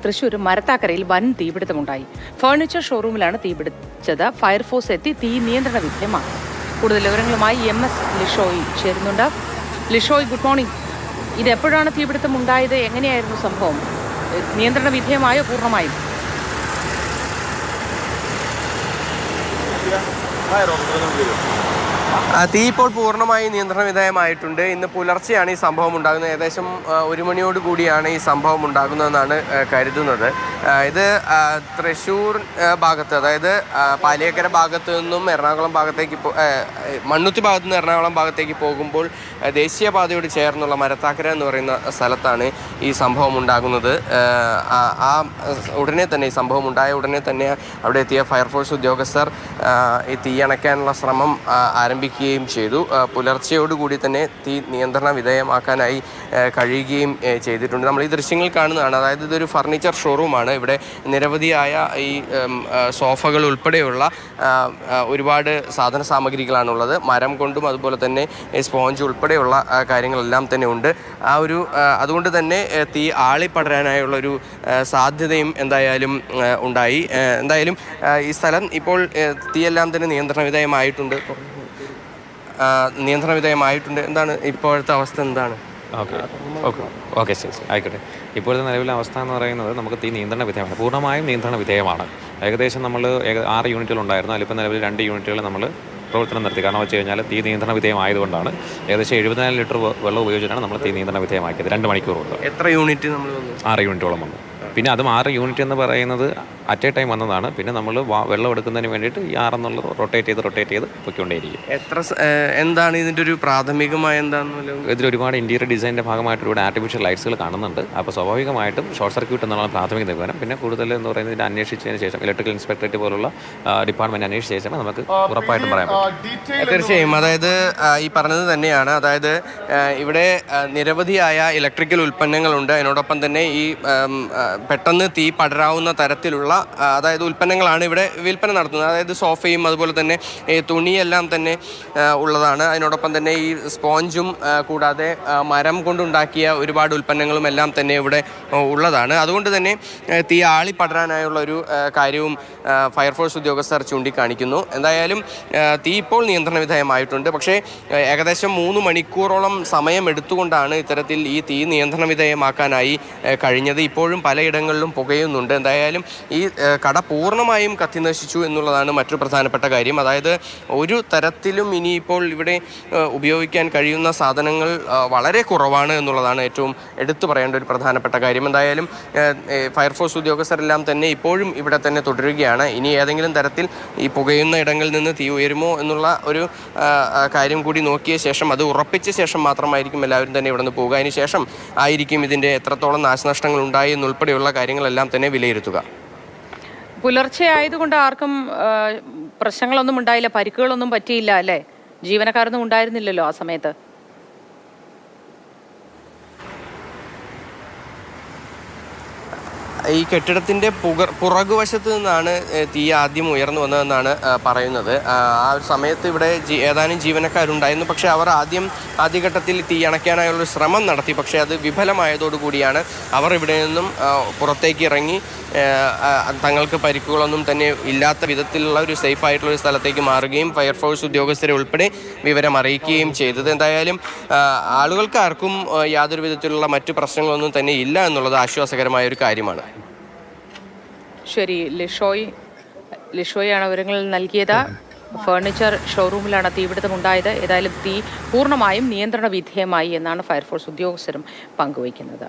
തൃശൂർ മരത്താക്കരയിൽ വൻ തീപിടുത്തമുണ്ടായി. ഫർണിച്ചർ ഷോറൂമിലാണ് തീപിടിച്ചത്. ഫയർഫോഴ്സ് എത്തി തീ നിയന്ത്രണ വിധേയമാക്കി. കൂടുതൽ വിവരങ്ങളുമായി MS ലിഷോയ് ചേരുന്നുണ്ട്. Lishoy, good morning. ഇത് എപ്പോഴാണ് തീപിടുത്തം ഉണ്ടായത്? എങ്ങനെയായിരുന്നു സംഭവം? നിയന്ത്രണ വിധേയമായോ പൂർണ്ണമായും? തീ ഇപ്പോൾ പൂർണ്ണമായി നിയന്ത്രണ വിധേയമായിട്ടുണ്ട്. ഇന്ന് പുലർച്ചെയാണ് ഈ സംഭവം ഉണ്ടാകുന്നത്. ഏകദേശം 1 മണിയോട് കൂടിയാണ് ഈ സംഭവം ഉണ്ടാകുന്നതെന്നാണ് കരുതുന്നത്. ഇത് തൃശ്ശൂർ ഭാഗത്ത്, അതായത് പാലിയേക്കര ഭാഗത്ത് നിന്നും എറണാകുളം ഭാഗത്തേക്ക് മണ്ണുത്തി ഭാഗത്തു നിന്ന് എറണാകുളം ഭാഗത്തേക്ക് പോകുമ്പോൾ ദേശീയപാതയോട് ചേർന്നുള്ള മരത്താക്കര എന്ന് പറയുന്ന സ്ഥലത്താണ് ഈ സംഭവം ഉണ്ടാകുന്നത്. ഉടനെ തന്നെ ഈ സംഭവം ഉണ്ടായ ഉടനെ തന്നെ അവിടെ എത്തിയ ഫയർഫോഴ്സ് ഉദ്യോഗസ്ഥർ ഈ തീ അണയ്ക്കാനുള്ള ശ്രമം ആരംഭിക്കുകയും ചെയ്തു. പുലർച്ചയോടുകൂടി തന്നെ തീ നിയന്ത്രണ വിധേയമാക്കാനായി കഴിയുകയും ചെയ്തിട്ടുണ്ട്. നമ്മൾ ഈ ദൃശ്യങ്ങൾ കാണുന്നതാണ്. അതായത് ഇതൊരു ഫർണിച്ചർ ഷോറൂമാണ്. ഇവിടെ നിരവധിയായ ഈ സോഫകൾ ഉൾപ്പെടെയുള്ള ഒരുപാട് സാധന സാമഗ്രികളാണുള്ളത്. മരം കൊണ്ടും അതുപോലെ തന്നെ സ്പോഞ്ച് ഉൾപ്പെടെയുള്ള കാര്യങ്ങളെല്ലാം തന്നെ ഉണ്ട്. അതുകൊണ്ട് തന്നെ തീ ആളിപ്പടരാനായുള്ളൊരു സാധ്യതയും എന്തായാലും ഉണ്ടായി. എന്തായാലും ഈ സ്ഥലം ഇപ്പോൾ തീയെല്ലാം തന്നെ നിയന്ത്രണ വിധേയമായിട്ടുണ്ട്. എന്താണ് ഇപ്പോഴത്തെ അവസ്ഥ? എന്താണ്? ഓക്കെ ശരി ആയിക്കോട്ടെ. ഇപ്പോഴത്തെ നിലവിലെ അവസ്ഥ എന്ന് പറയുന്നത് നമുക്ക് തീ നിയന്ത്രണ വിധേയമാണ്, പൂർണ്ണമായും നിയന്ത്രണ വിധേയമാണ്. ഏകദേശം നമ്മൾ 6 യൂണിറ്റുകളുണ്ടായിരുന്നു. അതിലിപ്പോൾ നിലവിൽ 2 യൂണിറ്റുകൾ നമ്മൾ പ്രവർത്തനം നടത്തി. കാരണം വെച്ച് കഴിഞ്ഞാൽ തീ നിയന്ത്രണ വിധേയമായതുകൊണ്ടാണ് ഏകദേശം 74 ലിറ്റർ വെള്ളം ഉപയോഗിച്ചിട്ടാണ് നമ്മൾ തീ നിയന്ത്രണ വിധേയമാക്കിയത് 2 മണിക്കൂർ കൊണ്ട്. എത്ര യൂണിറ്റ് നമ്മൾ? 6 യൂണിറ്റോളം വന്നു. പിന്നെ അതും 6 യൂണിറ്റ് എന്ന് പറയുന്നത് അറ്റ് എ ടൈം വന്നതാണ്. പിന്നെ നമ്മൾ വെള്ളം എടുക്കുന്നതിന് വേണ്ടിയിട്ട് ഈ 6 എന്നുള്ളത് റൊട്ടേറ്റ് ചെയ്ത് പൊയ്ക്കൊണ്ടേയിരിക്കും. എന്താണ് ഇതിൻ്റെ ഒരു പ്രാഥമികമായ എന്താണെന്നല്ലോ? ഇതിൽ ഒരുപാട് ഇൻറ്റീരിയർ ഡിസൈനിൻ്റെ ഭാഗമായിട്ട് ഒരുപാട് ആർട്ടിഫിഷ്യൽ ലൈറ്റ്സുകൾ കാണുന്നുണ്ട്. അപ്പോൾ സ്വാഭാവികമായിട്ടും ഷോർട്ട് സർക്യൂട്ട് എന്നുള്ള പ്രാഥമിക നിഗമനം. പിന്നെ കൂടുതൽ എന്ന് പറയുന്നത് ഇതിൻ്റെ അന്വേഷിച്ചതിന് ശേഷം ഇലക്ട്രിക്കൽ ഇൻസ്പെക്ടറേറ്റ് പോലുള്ള ഡിപ്പാർട്ട്മെൻറ്റ് അന്വേഷിച്ച ശേഷം നമുക്ക് ഉറപ്പായിട്ടും പറയാൻ പറ്റും. തീർച്ചയായും. അതായത് ഈ പറഞ്ഞത് തന്നെയാണ്. അതായത് ഇവിടെ നിരവധിയായ ഇലക്ട്രിക്കൽ ഉൽപ്പന്നങ്ങളുണ്ട്. അതിനോടൊപ്പം തന്നെ ഈ പെട്ടെന്ന് തീ പടരാവുന്ന തരത്തിലുള്ള ഉൽപ്പന്നങ്ങളാണ് ഇവിടെ വിൽപ്പന നടത്തുന്നത്. അതായത് സോഫയും അതുപോലെ തന്നെ തുണിയെല്ലാം തന്നെ ഉള്ളതാണ്. അതിനോടൊപ്പം തന്നെ ഈ സ്പോഞ്ചും കൂടാതെ മരം കൊണ്ടുണ്ടാക്കിയ ഒരുപാട് ഉൽപ്പന്നങ്ങളും എല്ലാം തന്നെ ഇവിടെ ഉള്ളതാണ്. അതുകൊണ്ട് തന്നെ തീ ആളിപ്പടരാനായുള്ള ഒരു കാര്യവും ഫയർഫോഴ്സ് ഉദ്യോഗസ്ഥർ ചൂണ്ടിക്കാണിക്കുന്നു. എന്തായാലും തീ ഇപ്പോൾ നിയന്ത്രണ വിധേയമായിട്ടുണ്ട്. പക്ഷേ ഏകദേശം 3 മണിക്കൂറോളം സമയം എടുത്തുകൊണ്ടാണ് ഇത്തരത്തിൽ ഈ തീ നിയന്ത്രണ വിധേയമാക്കാനായി കഴിഞ്ഞത്. ഇപ്പോഴും പലയിടങ്ങളിലും പുകയുന്നുണ്ട്. എന്തായാലും ഈ കട പൂർണ്ണമായും കത്തിനശിച്ചു എന്നുള്ളതാണ് മറ്റൊരു പ്രധാനപ്പെട്ട കാര്യം. അതായത് ഒരു തരത്തിലും ഇനിയിപ്പോൾ ഇവിടെ ഉപയോഗിക്കാൻ കഴിയുന്ന സാധനങ്ങൾ വളരെ കുറവാണ് എന്നുള്ളതാണ് ഏറ്റവും എടുത്തു പറയേണ്ട ഒരു പ്രധാനപ്പെട്ട കാര്യം. എന്തായാലും ഫയർഫോഴ്സ് ഉദ്യോഗസ്ഥരെല്ലാം തന്നെ ഇപ്പോഴും ഇവിടെ തന്നെ തുടരുകയാണ്. ഇനി ഏതെങ്കിലും തരത്തിൽ ഈ പുകയുന്ന ഇടങ്ങളിൽ നിന്ന് തീ ഉയരുമോ എന്നുള്ള ഒരു കാര്യം കൂടി നോക്കിയ ശേഷം, അത് ഉറപ്പിച്ച ശേഷം മാത്രമായിരിക്കും എല്ലാവരും തന്നെ ഇവിടെ നിന്ന് പോകുക. അതിന് ശേഷം ആയിരിക്കും ഇതിൻ്റെ എത്രത്തോളം നാശനഷ്ടങ്ങൾ ഉണ്ടായി എന്നുൾപ്പെടെയുള്ള കാര്യങ്ങളെല്ലാം തന്നെ വിലയിരുത്തുക. പുലർച്ചെ ആയതുകൊണ്ട് ആർക്കും പ്രശ്നങ്ങളൊന്നും ഉണ്ടായില്ല, പരിക്കുകളൊന്നും പറ്റിയില്ല അല്ലേ? ജീവനക്കാരൊന്നും ഉണ്ടായിരുന്നില്ലല്ലോ ആ സമയത്ത്? ഈ കെട്ടിടത്തിൻ്റെ പുറകുവശത്ത് നിന്നാണ് തീ ആദ്യം ഉയർന്നു വന്നതെന്നാണ് പറയുന്നത്. ആ ഒരു സമയത്ത് ഇവിടെ ഏതാനും ജീവനക്കാരുണ്ടായിരുന്നു. പക്ഷേ അവർ ആദ്യഘട്ടത്തിൽ തീ അണയ്ക്കാനായുള്ളൊരു ശ്രമം നടത്തി. പക്ഷേ അത് വിഫലമായതോടുകൂടിയാണ് അവർ ഇവിടെ നിന്നും പുറത്തേക്ക് ഇറങ്ങി തങ്ങൾക്ക് പരിക്കുകളൊന്നും തന്നെ ഇല്ലാത്ത വിധത്തിലുള്ള ഒരു സേഫ് ആയിട്ടുള്ള ഒരു സ്ഥലത്തേക്ക് മാറുകയും ഫയർഫോഴ്സ് ഉദ്യോഗസ്ഥരെ ഉൾപ്പെടെ വിവരം അറിയിക്കുകയും ചെയ്തത്. എന്തായാലും ആളുകൾക്ക് ആർക്കും യാതൊരു വിധത്തിലുള്ള മറ്റു പ്രശ്നങ്ങളൊന്നും തന്നെ ഇല്ല എന്നുള്ളത് ആശ്വാസകരമായ ഒരു കാര്യമാണ്. ശരി, ലിഷോയാണ് വിവരങ്ങൾ നൽകിയത്. ഫർണിച്ചർ ഷോറൂമിലാണ് തീപിടുത്തമുണ്ടായത്. ഏതായാലും തീ പൂർണ്ണമായും നിയന്ത്രണ വിധേയമായി എന്നാണ് ഫയർഫോഴ്സ് ഉദ്യോഗസ്ഥരും പങ്കുവയ്ക്കുന്നത്.